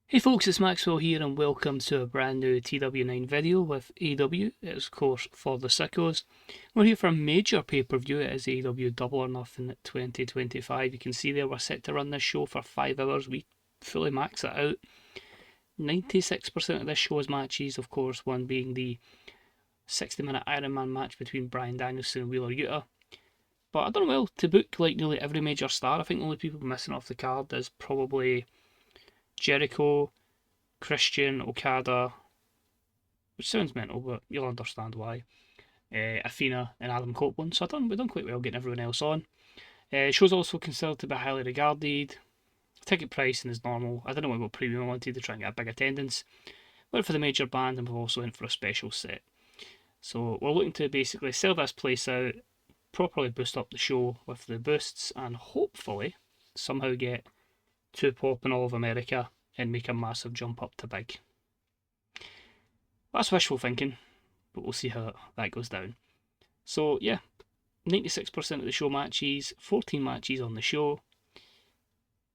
Hey folks, it's Maxwell here and welcome to a brand new TW9 video with AEW. It is of course for the Sickos. We're here for a major pay-per-view. It is AEW Double or Nothing 2025. You can see there we're set to run this show for 5 hours. We fully max it out. 96% of this show is matches, of course, one being the 60-minute Iron Man match between Bryan Danielson and Wheeler Yuta. But I don't know, well, to book like nearly every major star, I think the only people missing off the card is probably Jericho, Christian, Okada, which sounds mental, but you'll understand why. Athena and Adam Copeland. So we've done quite well getting everyone else on. Show's also considered to be highly regarded. Ticket pricing is normal. I don't know what premium I wanted to try and get a big attendance. Went for the major band and we've also went for a special set. So we're looking to basically sell this place out, properly boost up the show with the boosts, and hopefully somehow get to pop in all of America and make a massive jump up to big. That's wishful thinking, but we'll see how that goes down. So yeah, 96% of the show matches, 14 matches on the show.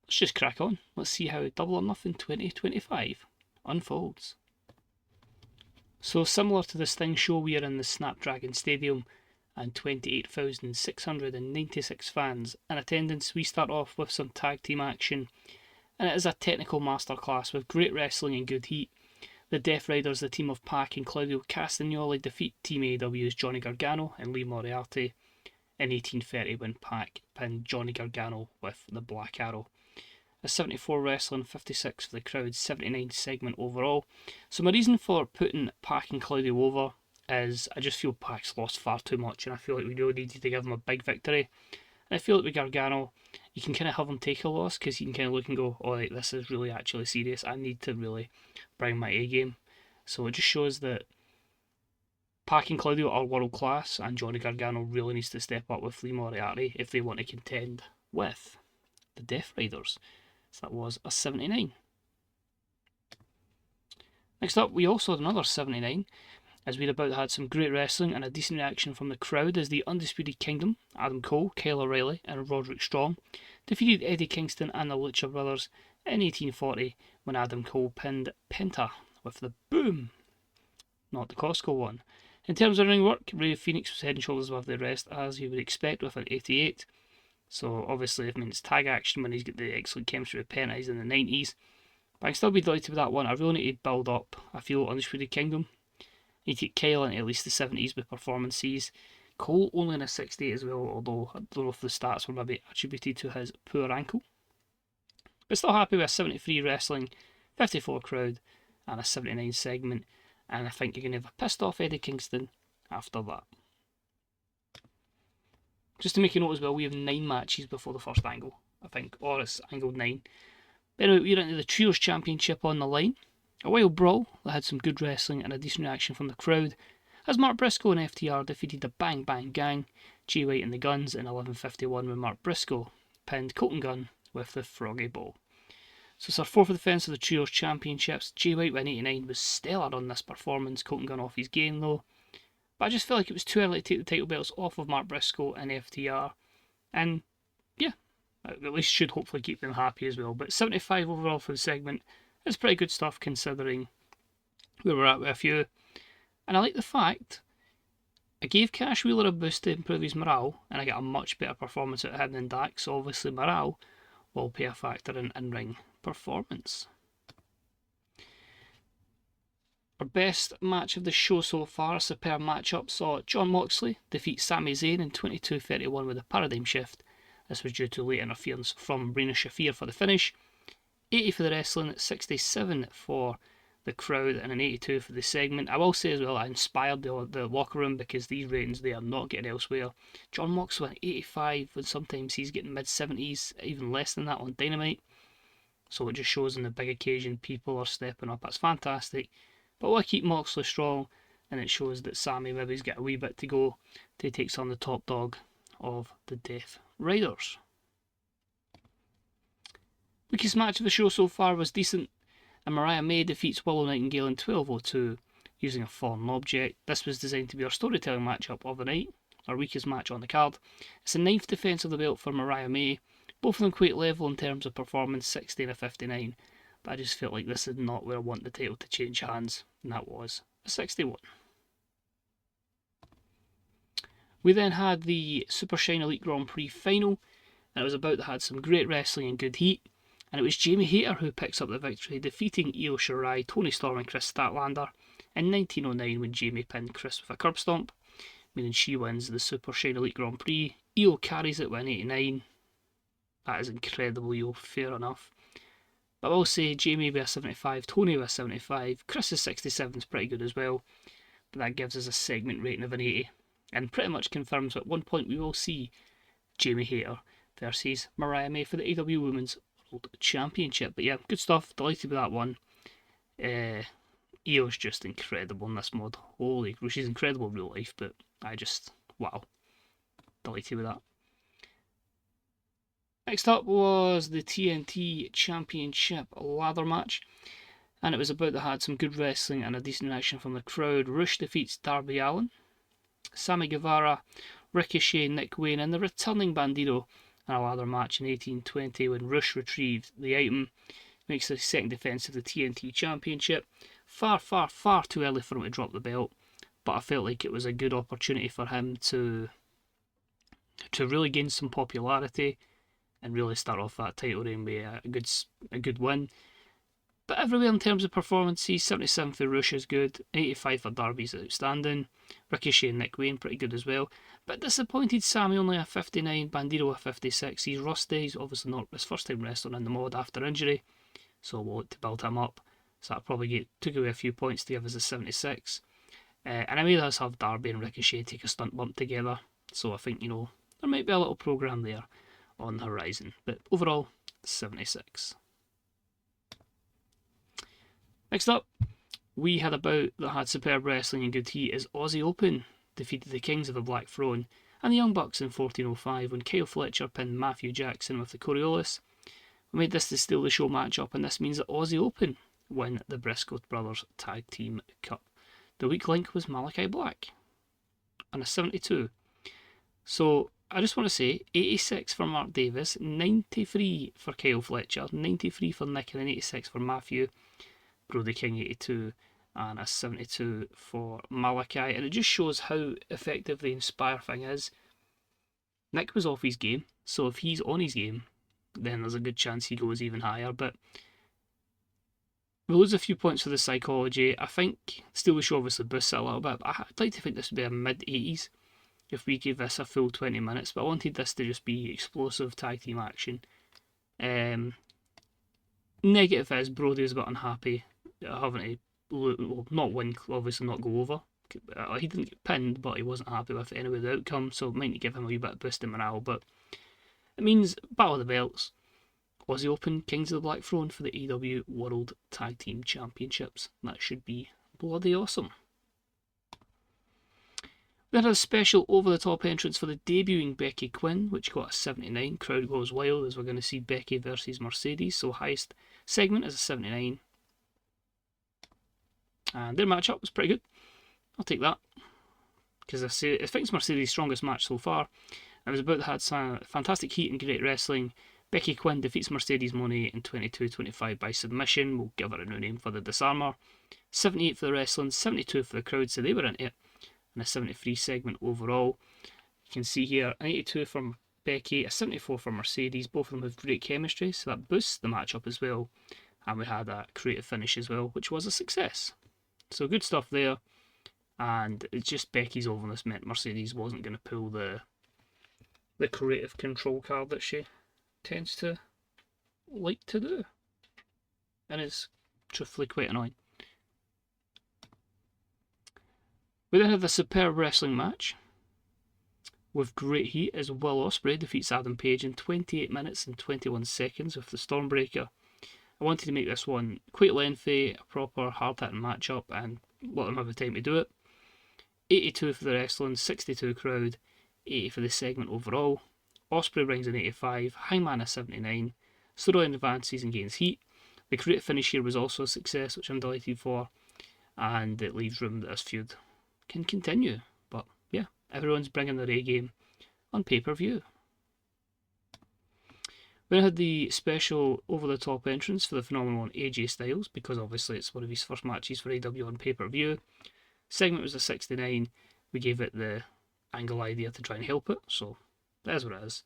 Let's just crack on. Let's see how Double or Nothing 2025 unfolds. So similar to the Sting show, we are in the Snapdragon Stadium and 28,696 fans in attendance. We start off with some tag team action, and it is a technical masterclass with great wrestling and good heat. The Death Riders, the team of Pac and Claudio Castagnoli, defeat Team AEW's Johnny Gargano and Lee Moriarty in 1830 when Pac pinned Johnny Gargano with the Black Arrow. A 74 wrestling, 56 for the crowd, 79 segment overall. So my reason for putting Pac and Claudio over is I just feel Pac's lost far too much, and I feel like we really needed to give him a big victory. And I feel like with Gargano, you can kind of have him take a loss because you can kind of look and go, oh, like, this is really actually serious. I need to really bring my A game. So it just shows that Pac and Claudio are world class, and Johnny Gargano really needs to step up with Lee Moriarty if they want to contend with the Death Riders. So that was a 79. Next up, we also had another 79, as we'd about had some great wrestling and a decent reaction from the crowd as the Undisputed Kingdom, Adam Cole, Kyle O'Reilly and Roderick Strong, defeated Eddie Kingston and the Lucha Brothers in 1840 when Adam Cole pinned Penta with the boom, not the Costco one. In terms of ring work, Rey Fenix was head and shoulders above the rest, as you would expect with an 88. So obviously it means tag action when he's got the excellent chemistry with Penta. He's in the 90s. But I can still be delighted with that one. I really need to build up, I feel, Undisputed Kingdom. You take Kyle into at least the 70s with performances. Cole only in a 68 as well, although I don't know if the stats were maybe attributed to his poor ankle. But still happy with a 73 wrestling, 54 crowd, and a 79 segment. And I think you're going to have a pissed off Eddie Kingston after that. Just to make a note as well, we have 9 matches before the first angle, I think, or it's angle 9. But anyway, we're into the Trios Championship on the line. A wild brawl that had some good wrestling and a decent reaction from the crowd, as Mark Briscoe and FTR defeated the Bang Bang Gang, Jay White and the Guns in 11:51 when Mark Briscoe pinned Colton Gunn with the Froggy Ball. So it's our 4th defence of the Trios Championships. Jay White with 89 was stellar on this performance, Colton Gunn off his game though. But I just feel like it was too early to take the title belts off of Mark Briscoe and FTR. And yeah, at least should hopefully keep them happy as well. But 75 overall for the segment is pretty good stuff considering where we're at with a few. And I like the fact I gave Cash Wheeler a boost to improve his morale, and I got a much better performance out of him than Dax. So obviously morale will play a factor in in-ring performance. Our best match of the show so far, a superb matchup, saw Jon Moxley defeat Sami Zayn in 22:31 with a paradigm shift. This was due to late interference from Rina Shafir for the finish. 80 for the wrestling, 67 for the crowd, and an 82 for the segment. I will say as well, I inspired the locker room because these ratings they are not getting elsewhere. Jon Moxley went 85 when sometimes he's getting mid-70s, even less than that on Dynamite. So it just shows in the big occasion people are stepping up. That's fantastic. But we'll keep Moxley strong, and it shows that Sammy maybe's got a wee bit to go to take on the top dog of the Death Riders. Weakest match of the show so far was decent, and Mariah May defeats Willow Nightingale in 12:02 using a fallen object. This was designed to be our storytelling matchup of the night, our weakest match on the card. It's the 9th defence of the belt for Mariah May, both of them quite level in terms of performance, 60 and a 59. but I just felt like this is not where I want the title to change hands, and that was a 61. We then had the Super Shine Elite Grand Prix final, and it was about that had some great wrestling and good heat, and it was Jamie Hayter who picks up the victory, defeating Io Shirai, Tony Storm and Chris Statlander in 1909 when Jamie pinned Chris with a curb stomp, meaning she wins the Super Shine Elite Grand Prix. Io carries it with an 89. That is incredible, Io, fair enough. But I will say Jamie with a 75, Tony with a 75, Chris's 67 is pretty good as well, but that gives us a segment rating of an 80, and pretty much confirms at one point we will see Jamie Hayter versus Mariah May for the AEW Women's World Championship. But yeah, good stuff, delighted with that one. Io's just incredible in this mod. Holy, well, she's incredible in real life, but wow, delighted with that. Next up was the TNT Championship ladder match, and it was about that had some good wrestling and a decent reaction from the crowd. Rush defeats Darby Allin, Sammy Guevara, Ricochet, Nick Wayne, and the returning Bandito in a ladder match in 1820 when Rush retrieved the item. Makes the second defence of the TNT Championship. Far too early for him to drop the belt, but I felt like it was a good opportunity for him to really gain some popularity and really start off that title reign with a good win. But everywhere in terms of performances, 77 for Rush is good, 85 for Darby's outstanding, Ricochet and Nick Wayne pretty good as well. But disappointed Sammy only a 59, Bandito a 56. He's rusty, he's obviously not his first time wrestling in the mod after injury, so we'll look to build him up. So that probably took away a few points to give us a 76. And I made us have Darby and Ricochet take a stunt bump together, so I think, there might be a little program there on the horizon. But overall, 76. Next up, we had a bout that had superb wrestling and good heat as Aussie Open defeated the Kings of the Black Throne and the Young Bucks in 1405 when Kyle Fletcher pinned Matthew Jackson with the Coriolis. We made this the Steal the Show matchup, and this means that Aussie Open win the Briscoes Brothers Tag Team Cup. The weak link was Malachi Black and a 72. So I just want to say 86 for Mark Davis, 93 for Kyle Fletcher, 93 for Nick, and an 86 for Matthew. Brody King 82 and a 72 for Malachi, and it just shows how effective the Inspire thing is. Nick was off his game, so if he's on his game, then there's a good chance he goes even higher. But we lose a few points for the psychology. I think Steal the Show obviously boosts it a little bit, but I'd like to think this would be a mid-80s if we gave this a full 20 minutes, but I wanted this to just be explosive tag team action. Negative is Brody is a bit unhappy having to not win, obviously not go over. He didn't get pinned, but he wasn't happy with anyway the outcome, so it might give him a wee bit of boost in morale. But it means Battle of the Belts, Aussie Open, Kings of the Black Throne for the AEW World Tag Team Championships. That should be bloody awesome. We had a special over-the-top entrance for the debuting Becky Quin, which got a 79. Crowd goes wild as we're going to see Becky versus Mercedes, so highest segment is a 79. And their matchup was pretty good. I'll take that, because I think it's Mercedes' strongest match so far. It was about that had some fantastic heat and great wrestling. Becky Quin defeats Mercedes Mone in 22-25 by submission. We'll give her a new name for the Disarmer. 78 for the wrestling, 72 for the crowd, so they were into it. And a 73 segment overall. You can see here an 82 from Becky, a 74 for Mercedes. Both of them have great chemistry, so that boosts the matchup as well. And we had a creative finish as well, which was a success. So good stuff there. And it's just Becky's overness meant Mercedes wasn't going to pull the creative control card that she tends to like to do. And it's truthfully quite annoying. We then have the superb wrestling match with great heat as Will Ospreay defeats Adam Page in 28 minutes and 21 seconds with the Stormbreaker. I wanted to make this one quite lengthy, a proper hard-hitting matchup, and let them have the time to do it. 82 for the wrestling, 62 crowd, 80 for the segment overall. Ospreay brings an 85, Hangman a 79. Storyline advances and gains heat. The creative finish here was also a success, which I'm delighted for, and it leaves room that this feud can continue. But yeah, everyone's bringing their A game on pay-per-view. Then I had the special over-the-top entrance for the phenomenal one AJ Styles, because obviously it's one of his first matches for AEW on pay-per-view. Segment was a 69. We gave it the angle idea to try and help it, so that's what it is.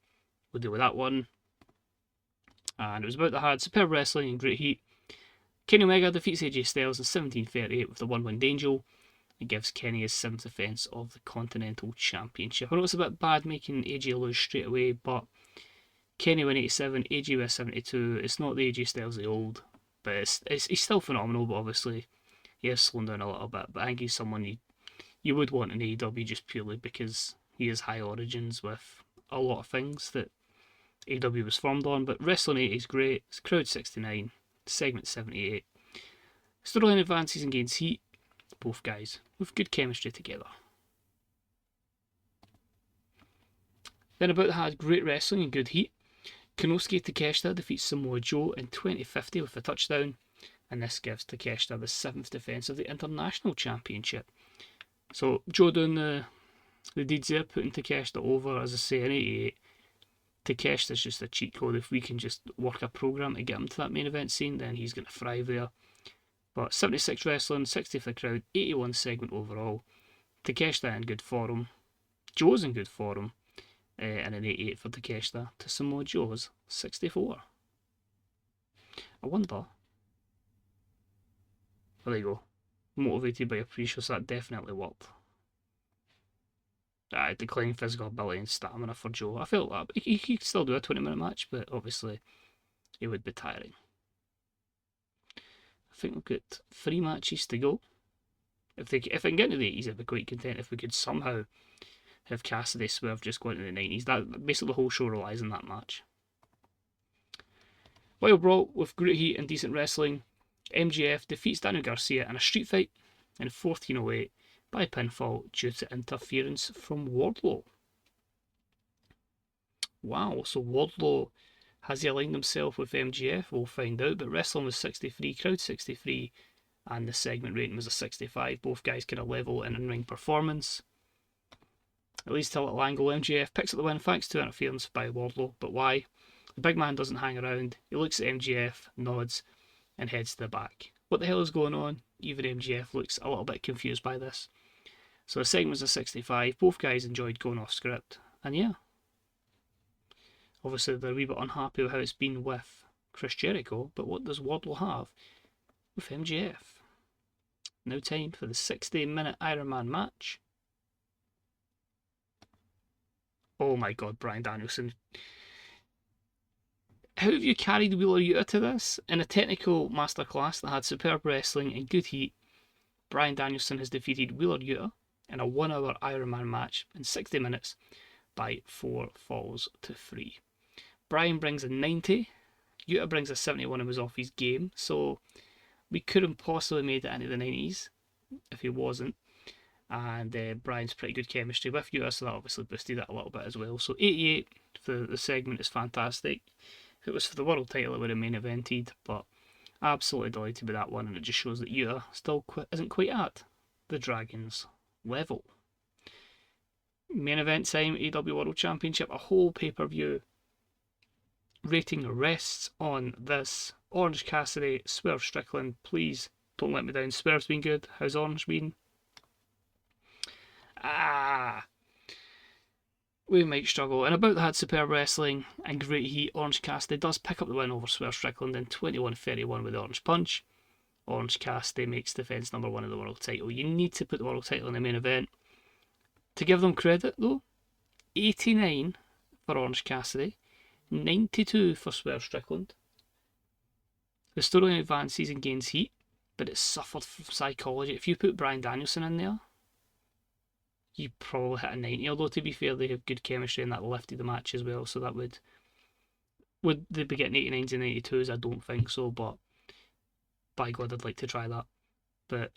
We'll deal with that one. And it was about the hard superb wrestling and great heat. Kenny Omega defeats AJ Styles in 17:38 with the 1-winged angel. It gives Kenny his 7th defence of the Continental Championship. I know it's a bit bad making AJ lose straight away, but Kenny win 87, AJ win 72. It's not the AJ Styles the old, but he's still phenomenal, but obviously he has slowed down a little bit. But I think he's someone you would want in AEW just purely because he has high origins with a lot of things that AEW was formed on. But Wrestling 80 is great. It's crowd 69, segment 78. Storyline advances and gains heat. Both guys with good chemistry together. Then about had great wrestling and good heat. Konosuke Takeshita defeats Samoa Joe in 20:50 with a touchdown, and this gives Takeshita the 7th defence of the International Championship. So Joe doing the deeds there, putting Takeshita over, as I say, in 88. Takeshita's just a cheat code. If we can just work a program to get him to that main event scene, then he's going to thrive there. But 76 wrestling, 60 for the crowd, 81 segment overall. Takeshita in good form. Joe's in good form. And an 88 for Takeshita to Samoa Joe's 64. I wonder. Well, there you go. Motivated by a Prix, so that definitely worked. Declining physical ability and stamina for Joe. I felt that he could still do a 20-minute match, but obviously it would be tiring. I think we've got 3 matches to go. If I can get into the 80s, I'd be quite content if we could somehow have Cassidy Swerve just go into the 90s. That basically the whole show relies on that match. Wild Brawl with great heat and decent wrestling. MJF defeats Daniel Garcia in a street fight in 14:08 by pinfall due to interference from Wardlow. Wow, so Wardlow, has he aligned himself with MJF? We'll find out, but wrestling was 63, crowd 63, and the segment rating was a 65. Both guys kind of level in in-ring performance. At least till at angle, MJF picks up the win thanks to interference by Wardlow, but why? The big man doesn't hang around. He looks at MJF, nods, and heads to the back. What the hell is going on? Even MJF looks a little bit confused by this. So the segment was a 65. Both guys enjoyed going off script, and yeah. Obviously they're a wee bit unhappy with how it's been with Chris Jericho, but what does Wardlow have with MJF? Now time for the 60-minute Iron Man match. Oh my god, Bryan Danielson. How have you carried Wheeler Yuta to this? In a technical masterclass that had superb wrestling and good heat, Bryan Danielson has defeated Wheeler Yuta in a 1-hour Iron Man match in 60 minutes by 4 falls to 3. Bryan brings a 90, Yuta brings a 71 and was off his game, so we couldn't possibly made it into the 90s if he wasn't. And Bryan's pretty good chemistry with Yuta, so that obviously boosted it a little bit as well. So 88 for the segment is fantastic. If it was for the world title, it would have main evented, but absolutely delighted with that one, and it just shows that Yuta still isn't quite at the Dragons level. Main event time, AEW World Championship, a whole pay-per-view rating rests on this. Orange Cassidy, Swerve Strickland, please don't let me down. Swerve's been good. How's Orange been? We might struggle. And about that had superb wrestling and great heat. Orange Cassidy does pick up the win over Swerve Strickland in 21:31 with the Orange Punch. Orange Cassidy makes defence number 1 of the world title. You need to put the world title in the main event. To give them credit though, 89 for Orange Cassidy, 92 for Swerve Strickland. The storyline advances and gains heat, but it suffered from psychology. If you put Bryan Danielson in there, you probably hit a 90, although to be fair they have good chemistry and that lifted the match as well, so that would they be getting 89s and 92s? I don't think so, but by God I'd like to try that. But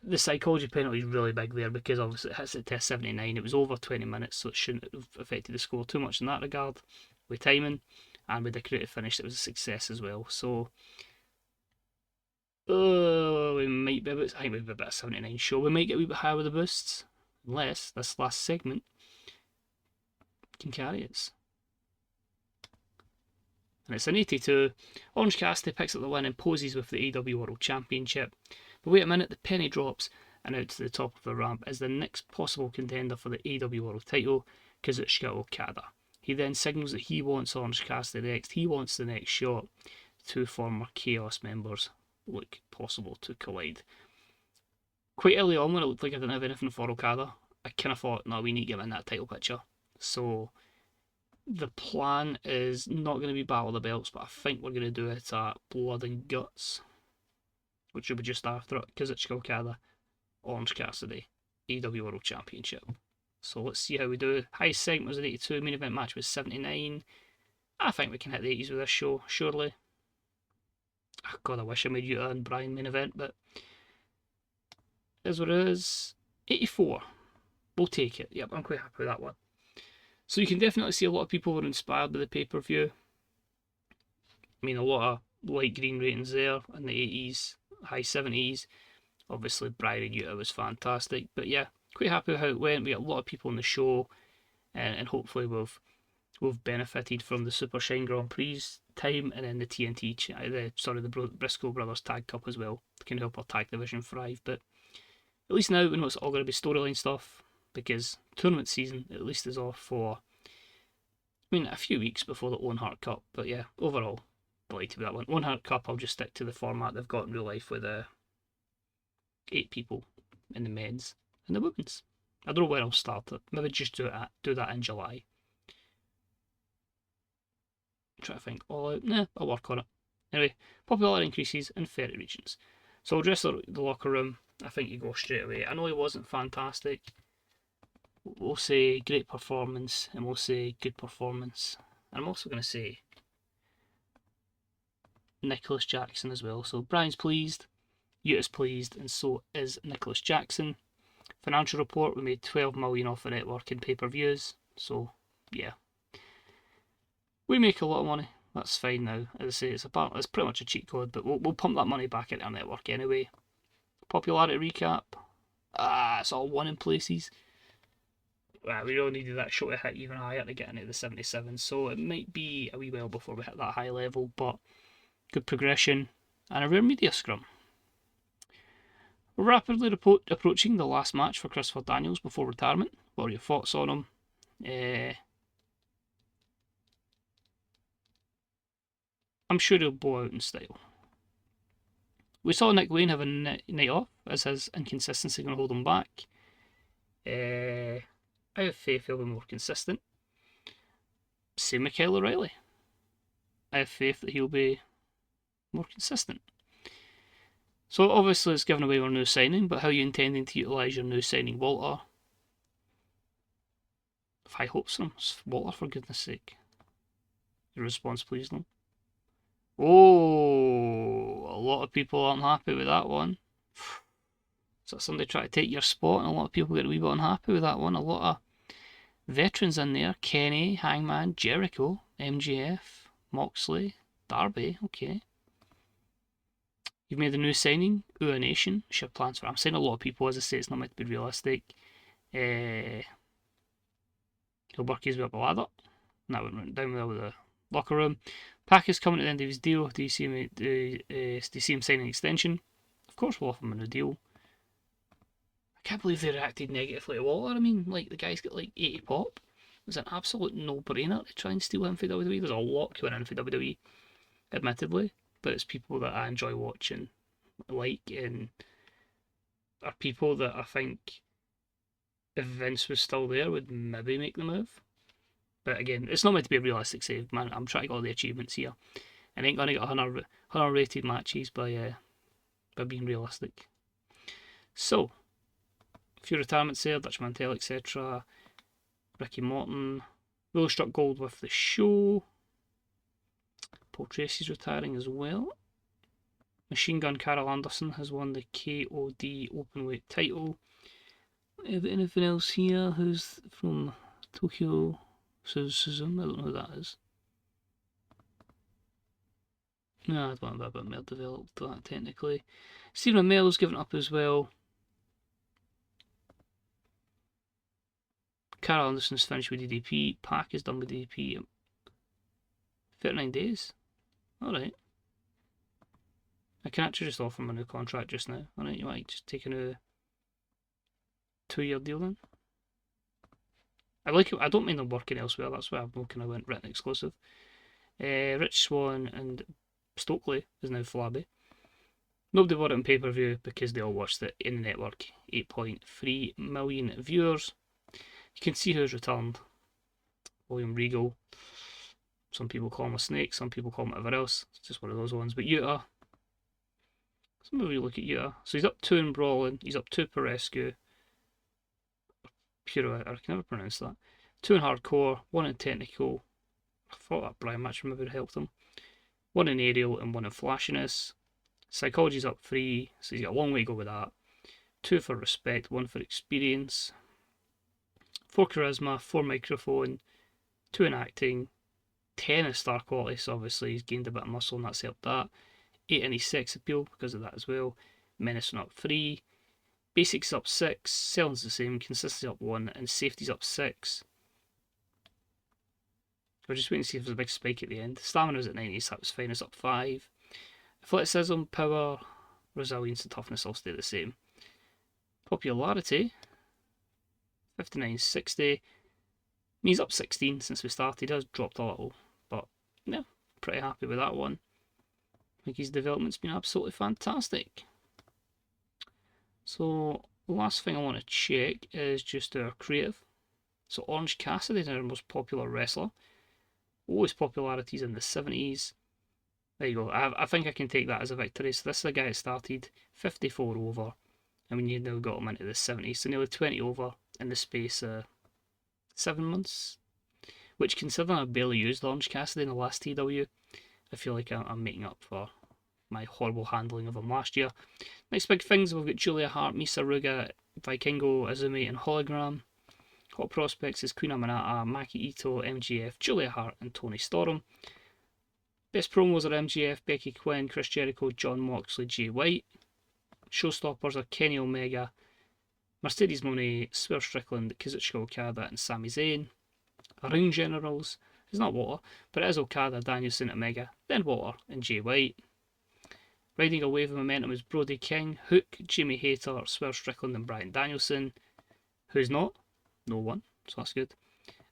the psychology penalty is really big there, because obviously it hits it to 79. It was over 20 minutes, so it shouldn't have affected the score too much in that regard with timing, and with the creative finish it was a success as well. So we might be about, I think we'd be about a 79 show. We might get a wee bit higher with the boosts, unless this last segment can carry us. And it's an 82. Orange Cassidy picks up the win and poses with the AEW World Championship. But wait a minute, the penny drops, and out to the top of the ramp is the next possible contender for the AEW World title, Kazuchika Okada. He then signals that he wants Orange Cassidy next. He wants the next shot. Two former Chaos members look possible to collide. Quite early on, when it looked like I didn't have anything for Okada, I kind of thought, no, we need to get him in that title picture. So the plan is not going to be Battle of the Belts, but I think we're going to do it at Blood and Guts, which will be just after it. Kazuchika Okada, Orange Cassidy, AEW World Championship. So let's see how we do. Highest segment was an 82, main event match was 79. I think we can hit the 80s with this show, surely. Oh God, I wish I made Utah and Brian main event, but as what it is. 84. We'll take it. Yep, I'm quite happy with that one. So you can definitely see a lot of people were inspired by the pay-per-view. I mean, a lot of light green ratings there in the 80s, high 70s. Obviously, Brian and Utah was fantastic. But yeah, quite happy with how it went. We got a lot of people on the show, and hopefully we've benefited from the Super Shine Grand Prix time, and then the TNT, the Briscoe Brothers Tag Cup as well. Can help our tag division thrive. But at least now we know it's all going to be storyline stuff, because tournament season at least is off for, a few weeks before the Owen Hart Cup. But yeah, overall, delighted with that one. Owen Hart Cup, I'll just stick to the format they've got in real life with 8 people in the men's and the women's. I don't know where I'll start it. Maybe just do that in July. Try to think all out. Nah, I'll work on it. Anyway, popularity increases in 30 regions. So I'll address the locker room. I think you go straight away. I know he wasn't fantastic. We'll say great performance, and we'll say good performance. And I'm also going to say Nicholas Jackson as well. So Brian's pleased, Utah's pleased, and so is Nicholas Jackson. Financial report, we made 12 million off the network in pay-per-views. So yeah, we make a lot of money. That's fine now. As I say, it's pretty much a cheat code, but we'll pump that money back into our network anyway. Popularity recap. It's all won in places. Well, we really needed that show to hit even higher to get into the 77, so it might be a wee while before we hit that high level, but good progression and a rare media scrum. We're rapidly approaching the last match for Christopher Daniels before retirement. What are your thoughts on him? I'm sure he'll bow out in style. We saw Nick Wayne have a night off, as his inconsistency going to hold him back. I have faith he'll be more consistent. Same with Kyle O'Reilly. I have faith that he'll be more consistent. So obviously it's given away our new signing, but how are you intending to utilise your new signing, Walter? If high hopes for him, Walter, for goodness sake. Your response, please, no. Oh, a lot of people aren't happy with that one. So somebody try to take your spot, and a lot of people get a wee bit unhappy with that one. A lot of veterans in there. Kenny, Hangman, Jericho, MJF, Moxley, Darby. Okay. You've made a new signing, Ua Nation. Ship plans for. I'm saying a lot of people, as I say, it's not meant to be realistic. He'll work his way up the ladder. And that went down well with the locker room. Pac is coming to the end of his deal. Do you see him signing an extension? Of course we'll offer him a new deal. I can't believe they reacted negatively to Walter. I mean, like, the guy's got like 80 pop. It's an absolute no-brainer to try and steal him for WWE. There's a lot going in for WWE, admittedly, but it's people that I enjoy watching, and are people that I think, if Vince was still there, would maybe make the move. But again, it's not meant to be a realistic save, man. I'm trying to get all the achievements here. I ain't gonna get 100 rated matches by being realistic. So, a few retirements there, Dutch Mantel, etc. Ricky Morton. Willow struck gold with the show. Paul Tracy's retiring as well. Machine Gun Carol Anderson has won the KOD Openweight title. Anything else here? Who's from Tokyo? Suzume? I don't know who that is. No, I don't know a bit more developed that technically. Stephen Amell's given up as well. Carl Anderson's finished with DDP. Pac is done with DDP. 39 days. Alright. I can actually just offer him a new contract just now. Alright, you might just take a new 2-year deal then. I like it. I don't mind them working elsewhere. That's why I've kind of went written exclusive. Rich Swann and Stokely is now flabby. Nobody bought it on pay-per-view because they all watched it in the network. 8.3 million viewers. You can see who's returned. William Regal. Some people call him a snake, some people call him whatever else. It's just one of those ones. But Utah. Let's maybe look at Utah. So he's up 2 in brawling. He's up 2 per rescue. Pure, I can never pronounce that. 2 in hardcore, 1 in technical. I thought that Brian match maybe would have helped him. 1 in aerial and 1 in flashiness. Psychology's up 3, so he's got a long way to go with that. 2 for respect, 1 for experience. 4 charisma, 4 microphone, 2 in acting, 10 in star quality, so obviously he's gained a bit of muscle and that's helped that. 8 in his sex appeal because of that as well. Menacing up 3. Basics up 6, selling's the same, consistency up 1, and safety's up 6. We're just waiting to see if there's a big spike at the end. Stamina's at 90, so that was fine, it's up 5. Athleticism, power, resilience, and toughness all stay the same. Popularity, 59.60. He's up 16 since we started. He has dropped a little, but yeah, pretty happy with that one. I think his development's been absolutely fantastic. So, the last thing I want to check is just our creative. So, Orange Cassidy is our most popular wrestler. Lowest popularity's in the 70s. There you go. I think I can take that as a victory. So, this is a guy that started 54 over, and we now got him into the 70s. So, nearly 20 over in the space of 7 months. Which, considering I barely used Orange Cassidy in the last TW, I feel like I'm making up for my horrible handling of him last year. Next big things, we've got Julia Hart, Misa Ruga, Vikingo, Azumi, and Hologram. Hot prospects is Queen Aminata, Maki Ito, MGF, Julia Hart, and Tony Storm. Best promos are MGF, Becky Quin, Chris Jericho, John Moxley, Jay White. Showstoppers are Kenny Omega, Mercedes Mone, Swerve Strickland, Kazuchika Okada, and Sami Zayn. Ring generals is not Water, but it is Okada, Danielson, Omega, then Water, and Jay White. Riding a wave of momentum is Brody King, Hook, Jimmy Hayter, Swerve Strickland, and Bryan Danielson. Who's not? No one, so that's good.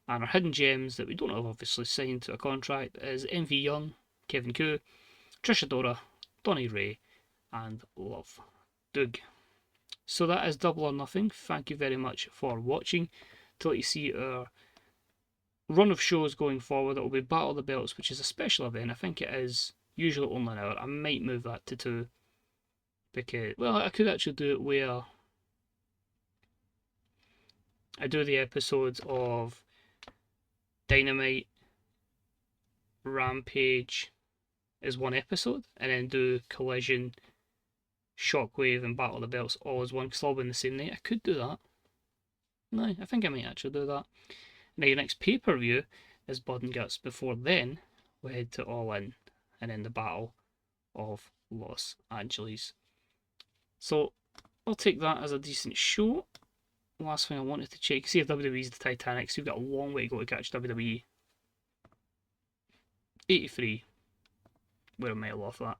And our hidden gems that we don't have obviously signed to a contract is MV Young, Kevin Koo, Trish Adora, Donny Ray, and Love Doug. So that is Double or Nothing. Thank you very much for watching. To let you see our run of shows going forward, it will be Battle of the Belts, which is a special event. I think it is usually only an hour. I might move that to 2 because, well, I could actually do it where I do the episodes of Dynamite, Rampage as one episode, and then do Collision, Shockwave, and Battle of the Belts all as one, because all in the same night. I could do that. No, I think I might actually do that. Now, your next pay-per-view is Blood and Guts. Before then, we head to All In, and then the Battle of Los Angeles. So, I'll take that as a decent show. Last thing I wanted to check, see if WWE's the Titanic, so you've got a long way to go to catch WWE. 83. We're a mile off that.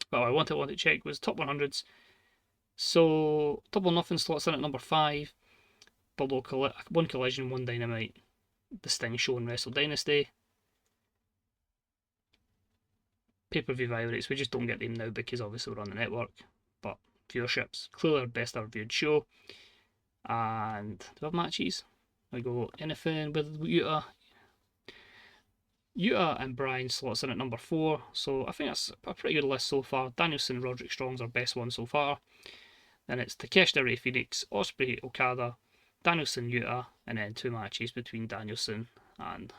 But what I wanted to check was top 100s. So, Double Nothing slots in at number 5. Below one Collision, one Dynamite. The Sting Show and Wrestle Dynasty. Pay-per-view view rates, we just don't get them now because obviously we're on the network. But viewerships, clearly our best ever viewed show. And do we have matches? I go anything with Utah. Utah and Bryan slots in at number 4, so I think that's a pretty good list so far. Danielson and Roderick Strong's our best one so far. Then it's Takeshita, Ray Phoenix, Ospreay, Okada, Danielson, Utah, and then 2 matches between Danielson and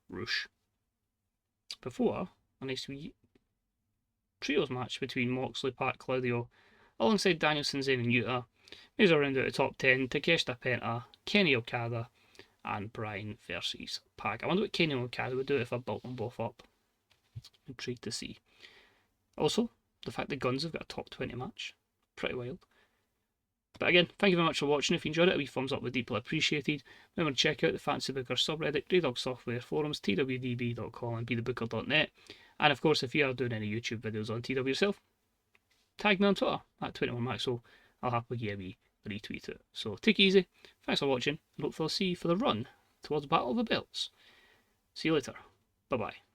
Rush. Before, a nice wee trios match between Moxley, Pat, Claudio, alongside Danielson, Zayn, and Utah. Moves around out the top 10, Takeshita, Penta, Kenny Okada, and Bryan versus Pac. I wonder what Kenny Okada would do if I built them both up. Intrigued to see. Also, the fact the Guns have got a top 20 match. Pretty wild. But again, thank you very much for watching. If you enjoyed it, a wee thumbs up would be deeply appreciated. Remember to check out the Fancy Booker subreddit, Grey Dog Software forums, twdb.com and bethebooker.net. And of course, if you are doing any YouTube videos on TW yourself, tag me on Twitter at 21maxwell. I'll happily give a retweet it. So take it easy. Thanks for watching, and hopefully I'll see you for the run towards Battle of the Belts. See you later. Bye bye.